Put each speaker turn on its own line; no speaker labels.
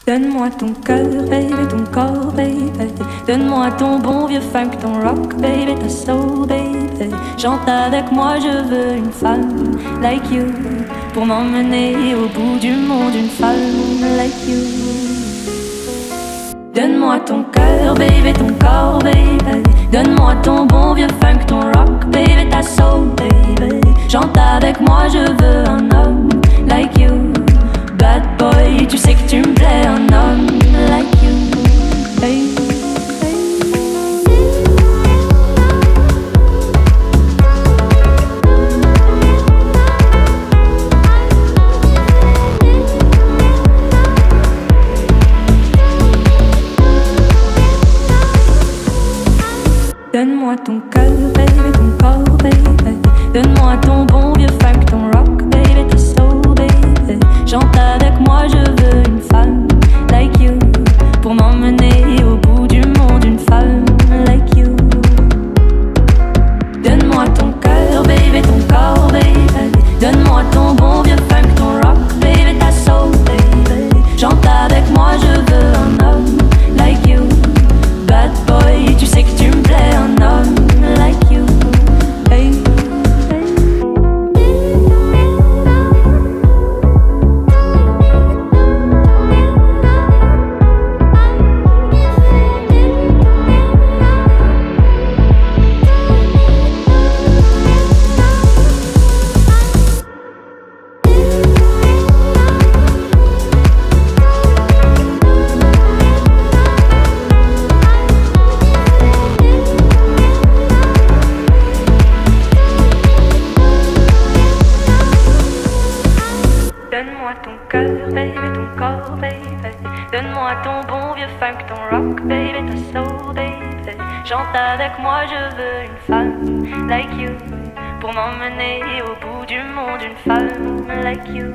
Donne-moi ton cœur, baby, ton corps, baby. Donne-moi ton bon vieux funk, ton rock, baby, ta soul, baby. Chante avec moi, je veux une femme like you pour m'emmener au bout du monde, une femme like you. Donne-moi ton cœur, baby, ton corps, baby. Donne-moi ton bon vieux funk, ton rock, baby, ta soul, baby. Chante avec moi, je veux un homme like you. Bad boy, tu sais que tu me plais, un homme like you. Hey, hey. Donne-moi ton cœur, baby, ton corps, baby. Donne-moi ton bon vieux funk, ton rock, baby, ta soul, baby. Chante avec moi, je veux une femme like you pour m'emmener au bout du monde, une femme like you. Donne-moi ton cœur, baby, ton corps, baby. Donne-moi ton bon vieux funk, ton rock, baby, ta soul, baby. Chante avec moi, je veux un homme like you. Bad boy, tu sais que tu me plais, un homme like you. Hey. Donne-moi ton cœur, baby, ton corps, baby. Donne-moi ton bon vieux funk, ton rock, baby, ta soul, baby. Chante avec moi, je veux une femme like you pour m'emmener au bout du monde, une femme like you.